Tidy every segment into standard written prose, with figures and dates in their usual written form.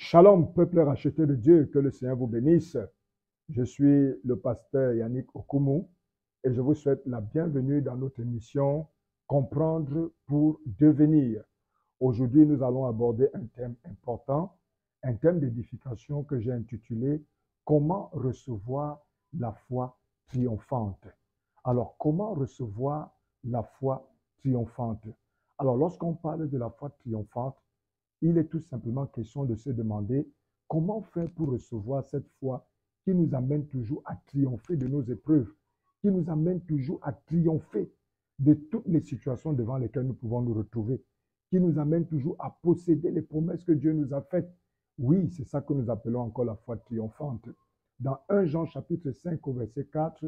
Shalom, peuple racheté de Dieu, que le Seigneur vous bénisse. Je suis le pasteur Yannick Okumu et je vous souhaite la bienvenue dans notre émission Comprendre pour devenir. Aujourd'hui, nous allons aborder un thème important, un thème d'édification que j'ai intitulé Comment recevoir la foi triomphante. Alors, comment recevoir la foi triomphante? Alors, lorsqu'on parle de la foi triomphante, il est tout simplement question de se demander comment faire pour recevoir cette foi qui nous amène toujours à triompher de nos épreuves, qui nous amène toujours à triompher de toutes les situations devant lesquelles nous pouvons nous retrouver, qui nous amène toujours à posséder les promesses que Dieu nous a faites. Oui, c'est ça que nous appelons encore la foi triomphante. Dans 1 Jean chapitre 5 au verset 4,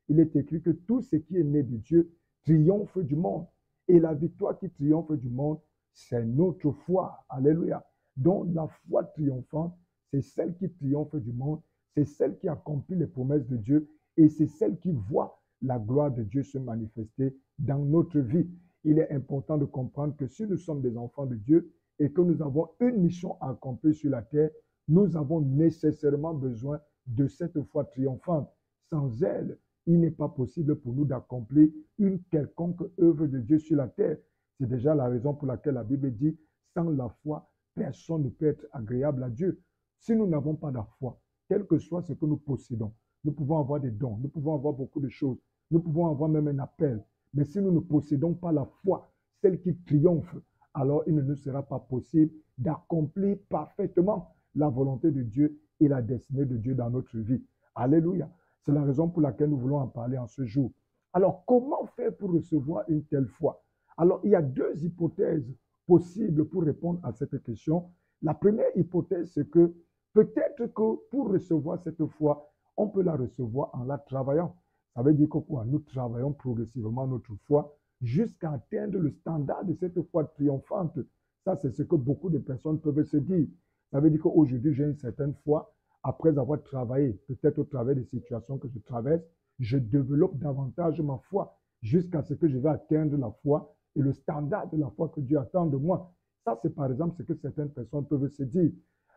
il est écrit que tout ce qui est né de Dieu triomphe du monde. Et la victoire qui triomphe du monde, c'est notre foi. Alléluia. Donc la foi triomphante, c'est celle qui triomphe du monde, c'est celle qui accomplit les promesses de Dieu et c'est celle qui voit la gloire de Dieu se manifester dans notre vie. Il est important de comprendre que si nous sommes des enfants de Dieu et que nous avons une mission à accomplir sur la terre, nous avons nécessairement besoin de cette foi triomphante. Sans elle, il n'est pas possible pour nous d'accomplir une quelconque œuvre de Dieu sur la terre. C'est déjà la raison pour laquelle la Bible dit, sans la foi, personne ne peut être agréable à Dieu. Si nous n'avons pas la foi, quel que soit ce que nous possédons, nous pouvons avoir des dons, nous pouvons avoir beaucoup de choses, nous pouvons avoir même un appel. Mais si nous ne possédons pas la foi, celle qui triomphe, alors il ne nous sera pas possible d'accomplir parfaitement la volonté de Dieu et la destinée de Dieu dans notre vie. Alléluia. C'est la raison pour laquelle nous voulons en parler en ce jour. Alors, comment faire pour recevoir une telle foi? Alors, il y a deux hypothèses possibles pour répondre à cette question. La première hypothèse, c'est que peut-être que pour recevoir cette foi, on peut la recevoir en la travaillant. Ça veut dire que quoi? Nous travaillons progressivement notre foi jusqu'à atteindre le standard de cette foi triomphante. Ça, c'est ce que beaucoup de personnes peuvent se dire. Ça veut dire qu'aujourd'hui, j'ai une certaine foi. Après avoir travaillé, peut-être au travers des situations que je traverse, je développe davantage ma foi jusqu'à ce que je vais atteindre la foi et le standard de la foi que Dieu attend de moi. Ça, c'est par exemple ce que certaines personnes peuvent se dire.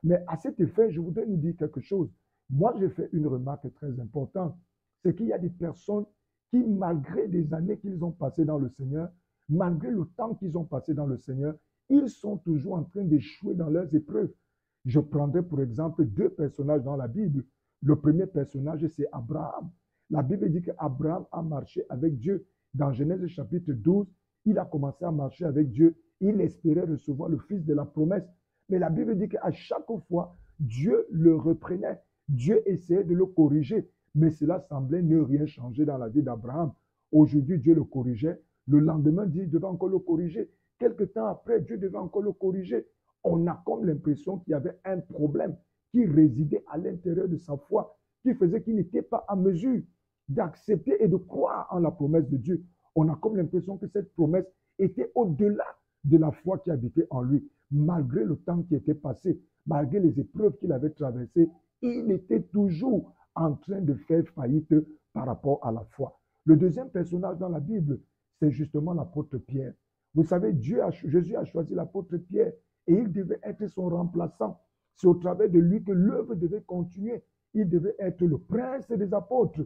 Mais à cet effet, je voudrais nous dire quelque chose. Moi, j'ai fait une remarque très importante. C'est qu'il y a des personnes qui, malgré des années qu'ils ont passées dans le Seigneur, malgré le temps qu'ils ont passé dans le Seigneur, ils sont toujours en train d'échouer dans leurs épreuves. Je prendrai pour exemple deux personnages dans la Bible. Le premier personnage, c'est Abraham. La Bible dit qu'Abraham a marché avec Dieu. Dans Genèse chapitre 12, il a commencé à marcher avec Dieu. Il espérait recevoir le fils de la promesse. Mais la Bible dit qu'à chaque fois, Dieu le reprenait. Dieu essayait de le corriger. Mais cela semblait ne rien changer dans la vie d'Abraham. Aujourd'hui, Dieu le corrigeait. Le lendemain, Dieu devait encore le corriger. Quelque temps après, Dieu devait encore le corriger. On a comme l'impression qu'il y avait un problème qui résidait à l'intérieur de sa foi, qui faisait qu'il n'était pas en mesure d'accepter et de croire en la promesse de Dieu. On a comme l'impression que cette promesse était au-delà de la foi qui habitait en lui. Malgré le temps qui était passé, malgré les épreuves qu'il avait traversées, il était toujours en train de faire faillite par rapport à la foi. Le deuxième personnage dans la Bible, c'est justement l'apôtre Pierre. Vous savez, Jésus a choisi l'apôtre Pierre et il devait être son remplaçant. C'est au travers de lui que l'œuvre devait continuer. Il devait être le prince des apôtres.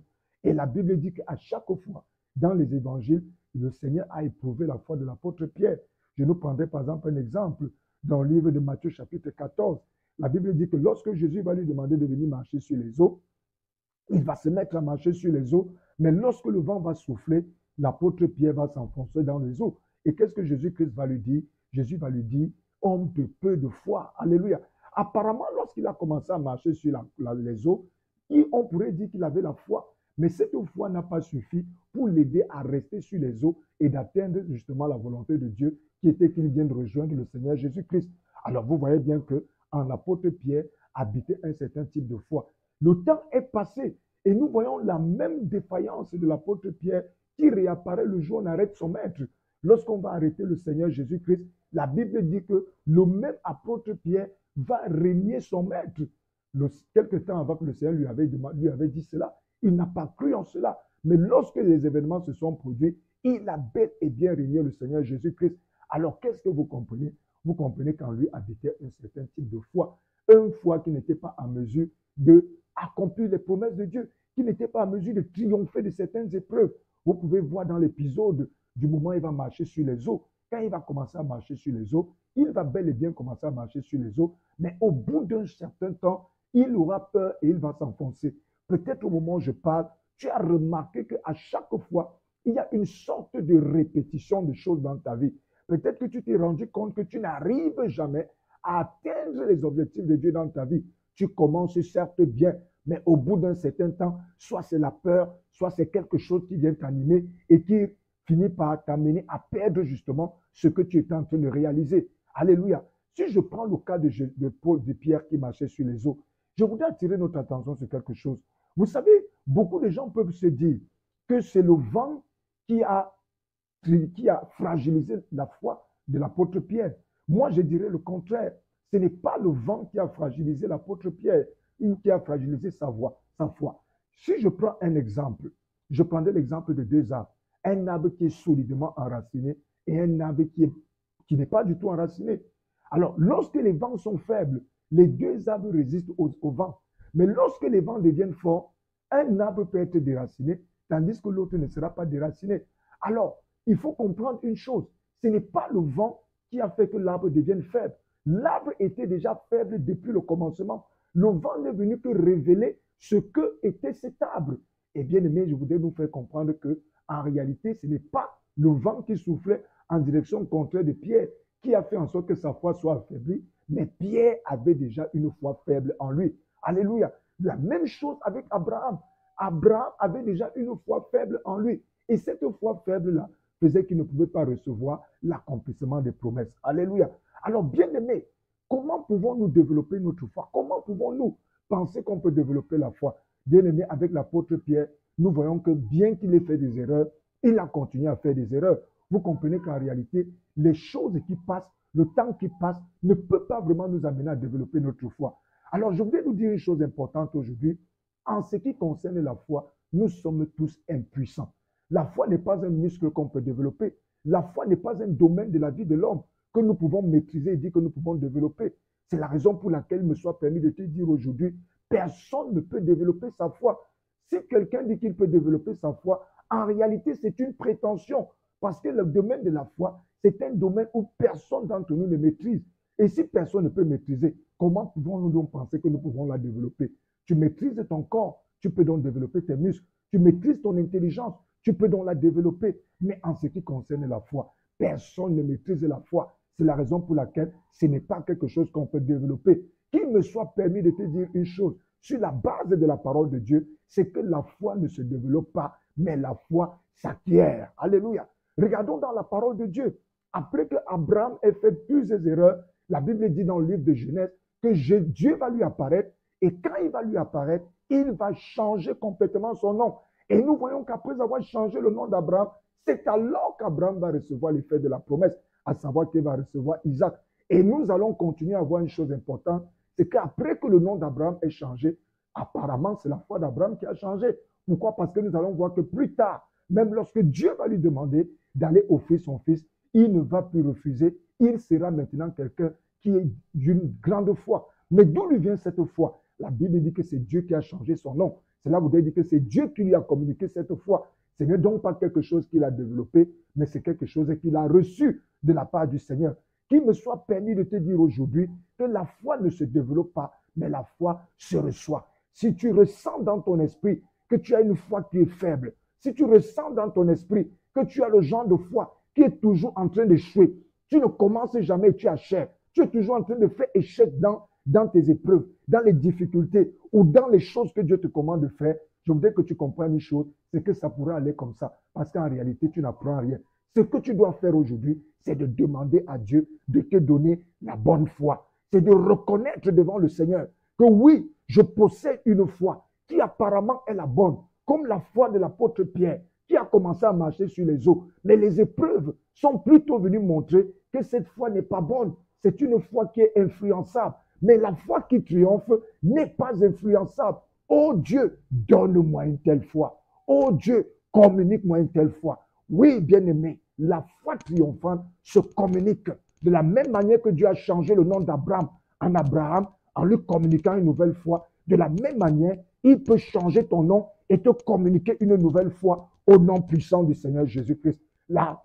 Et la Bible dit qu'à chaque fois, dans les évangiles, le Seigneur a éprouvé la foi de l'apôtre Pierre. Je nous prendrai par exemple un exemple dans le livre de Matthieu chapitre 14. La Bible dit que lorsque Jésus va lui demander de venir marcher sur les eaux, il va se mettre à marcher sur les eaux, mais lorsque le vent va souffler, l'apôtre Pierre va s'enfoncer dans les eaux. Et qu'est-ce que Jésus-Christ va lui dire? Jésus va lui dire, homme de peu de foi. Alléluia. Apparemment, lorsqu'il a commencé à marcher sur les eaux, on pourrait dire qu'il avait la foi. Mais cette foi n'a pas suffi pour l'aider à rester sur les eaux et d'atteindre justement la volonté de Dieu qui était qu'il vienne rejoindre le Seigneur Jésus-Christ. Alors vous voyez bien qu'en l'apôtre Pierre habitait un certain type de foi. Le temps est passé et nous voyons la même défaillance de l'apôtre Pierre qui réapparaît le jour où on arrête son maître. Lorsqu'on va arrêter le Seigneur Jésus-Christ, la Bible dit que le même apôtre Pierre va régner son maître. Quelque temps avant que le Seigneur lui avait dit cela, il n'a pas cru en cela. Mais lorsque les événements se sont produits, il a bel et bien régné le Seigneur Jésus-Christ. Alors qu'est-ce que vous comprenez? Vous comprenez qu'en lui habitait un certain type de foi. Une foi qui n'était pas en mesure d'accomplir les promesses de Dieu, qui n'était pas en mesure de triompher de certaines épreuves. Vous pouvez voir dans l'épisode du moment où il va marcher sur les eaux. Quand il va commencer à marcher sur les eaux, il va bel et bien commencer à marcher sur les eaux, mais au bout d'un certain temps, il aura peur et il va s'enfoncer. Peut-être au moment où je parle, tu as remarqué qu'à chaque fois, il y a une sorte de répétition de choses dans ta vie. Peut-être que tu t'es rendu compte que tu n'arrives jamais à atteindre les objectifs de Dieu dans ta vie. Tu commences certes bien, mais au bout d'un certain temps, soit c'est la peur, soit c'est quelque chose qui vient t'animer et qui finit par t'amener à perdre justement ce que tu étais en train de réaliser. Alléluia. Si je prends le cas de Paul, de Pierre qui marchait sur les eaux, je voudrais attirer notre attention sur quelque chose. Vous savez, beaucoup de gens peuvent se dire que c'est le vent qui a fragilisé la foi de l'apôtre Pierre. Moi, je dirais le contraire. Ce n'est pas le vent qui a fragilisé l'apôtre Pierre, ou qui a fragilisé sa foi. Si je prends un exemple, je prendrai l'exemple de deux arbres. Un arbre qui est solidement enraciné et un arbre qui n'est pas du tout enraciné. Alors, lorsque les vents sont faibles, les deux arbres résistent au vent. Mais lorsque les vents deviennent forts, un arbre peut être déraciné, tandis que l'autre ne sera pas déraciné. Alors, il faut comprendre une chose. Ce n'est pas le vent qui a fait que l'arbre devienne faible. L'arbre était déjà faible depuis le commencement. Le vent n'est venu que révéler ce que était cet arbre. Et bien aimé, je voudrais vous faire comprendre que, en réalité, ce n'est pas le vent qui soufflait en direction contraire de Pierre qui a fait en sorte que sa foi soit affaiblie, mais Pierre avait déjà une foi faible en lui. Alléluia. La même chose avec Abraham. Abraham avait déjà une foi faible en lui. Et cette foi faible-là faisait qu'il ne pouvait pas recevoir l'accomplissement des promesses. Alléluia. Alors, bien aimé, comment pouvons-nous développer notre foi? Comment pouvons-nous penser qu'on peut développer la foi? Bien aimé, avec l'apôtre Pierre, nous voyons que bien qu'il ait fait des erreurs, il a continué à faire des erreurs. Vous comprenez qu'en réalité, les choses qui passent, le temps qui passe, ne peut pas vraiment nous amener à développer notre foi. Alors, je voudrais vous dire une chose importante aujourd'hui. En ce qui concerne la foi, nous sommes tous impuissants. La foi n'est pas un muscle qu'on peut développer. La foi n'est pas un domaine de la vie de l'homme que nous pouvons maîtriser et dire que nous pouvons développer. C'est la raison pour laquelle il me soit permis de te dire aujourd'hui, personne ne peut développer sa foi. Si quelqu'un dit qu'il peut développer sa foi, en réalité, c'est une prétention. Parce que le domaine de la foi, c'est un domaine où personne d'entre nous ne maîtrise. Et si personne ne peut maîtriser, comment pouvons-nous donc penser que nous pouvons la développer? Tu maîtrises ton corps, tu peux donc développer tes muscles. Tu maîtrises ton intelligence, tu peux donc la développer. Mais en ce qui concerne la foi, personne ne maîtrise la foi. C'est la raison pour laquelle ce n'est pas quelque chose qu'on peut développer. Qu'il me soit permis de te dire une chose, sur la base de la parole de Dieu, c'est que la foi ne se développe pas, mais la foi s'acquiert. Alléluia. Regardons dans la parole de Dieu. Après que Abraham ait fait plusieurs erreurs, la Bible dit dans le livre de Genèse que Dieu va lui apparaître et quand il va lui apparaître, il va changer complètement son nom. Et nous voyons qu'après avoir changé le nom d'Abraham, c'est alors qu'Abraham va recevoir l'effet de la promesse, à savoir qu'il va recevoir Isaac. Et nous allons continuer à voir une chose importante, c'est qu'après que le nom d'Abraham est changé, apparemment c'est la foi d'Abraham qui a changé. Pourquoi? Parce que nous allons voir que plus tard, même lorsque Dieu va lui demander d'aller offrir son fils, il ne va plus refuser. Il sera maintenant quelqu'un qui est d'une grande foi. Mais d'où lui vient cette foi? La Bible dit que c'est Dieu qui a changé son nom. Cela voudrait dire que c'est Dieu qui lui a communiqué cette foi. Ce n'est donc pas quelque chose qu'il a développé, mais c'est quelque chose qu'il a reçu de la part du Seigneur. Qu'il me soit permis de te dire aujourd'hui que la foi ne se développe pas, mais la foi se reçoit. Si tu ressens dans ton esprit que tu as une foi qui est faible, si tu ressens dans ton esprit que tu as le genre de foi qui est toujours en train d'échouer, tu ne commences jamais, tu achèves. Tu es toujours en train de faire échec dans tes épreuves, dans les difficultés ou dans les choses que Dieu te commande de faire. Je voudrais que tu comprennes une chose, c'est que ça pourrait aller comme ça, parce qu'en réalité, tu n'apprends rien. Ce que tu dois faire aujourd'hui, c'est de demander à Dieu de te donner la bonne foi. C'est de reconnaître devant le Seigneur que oui, je possède une foi qui apparemment est la bonne, comme la foi de l'apôtre Pierre, qui a commencé à marcher sur les eaux. Mais les épreuves sont plutôt venues montrer que cette foi n'est pas bonne. C'est une foi qui est influençable. Mais la foi qui triomphe n'est pas influençable. Oh Dieu, donne-moi une telle foi. Oh Dieu, communique-moi une telle foi. Oui, bien-aimé, la foi triomphante se communique. De la même manière que Dieu a changé le nom d'Abraham en Abraham, en lui communiquant une nouvelle foi. De la même manière, il peut changer ton nom et te communiquer une nouvelle foi au nom puissant du Seigneur Jésus-Christ. La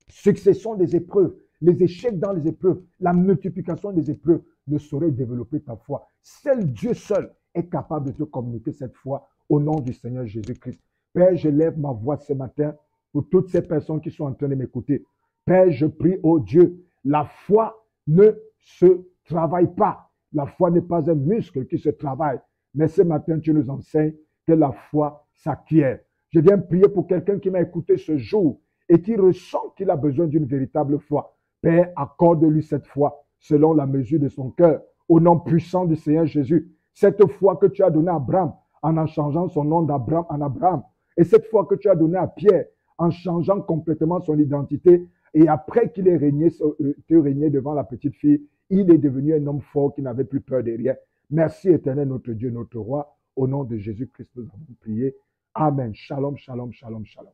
succession des épreuves, les échecs dans les épreuves, la multiplication des épreuves ne sauraient développer ta foi. Seul Dieu seul est capable de te communiquer cette foi au nom du Seigneur Jésus-Christ. Père, je lève ma voix ce matin pour toutes ces personnes qui sont en train de m'écouter. Père, je prie, oh Dieu, la foi ne se travaille pas. La foi n'est pas un muscle qui se travaille. Mais ce matin, tu nous enseignes que la foi s'acquiert. Je viens prier pour quelqu'un qui m'a écouté ce jour et qui ressent qu'il a besoin d'une véritable foi. Père, accorde-lui cette foi selon la mesure de son cœur, au nom puissant du Seigneur Jésus. Cette foi que tu as donnée à Abraham en changeant son nom d'Abraham en Abraham. Et cette foi que tu as donnée à Pierre en changeant complètement son identité. Et après qu'il ait régné devant la petite fille, il est devenu un homme fort qui n'avait plus peur de rien. Merci éternel, notre Dieu, notre roi. Au nom de Jésus-Christ, nous avons prié. Amen. Shalom, shalom, shalom, shalom.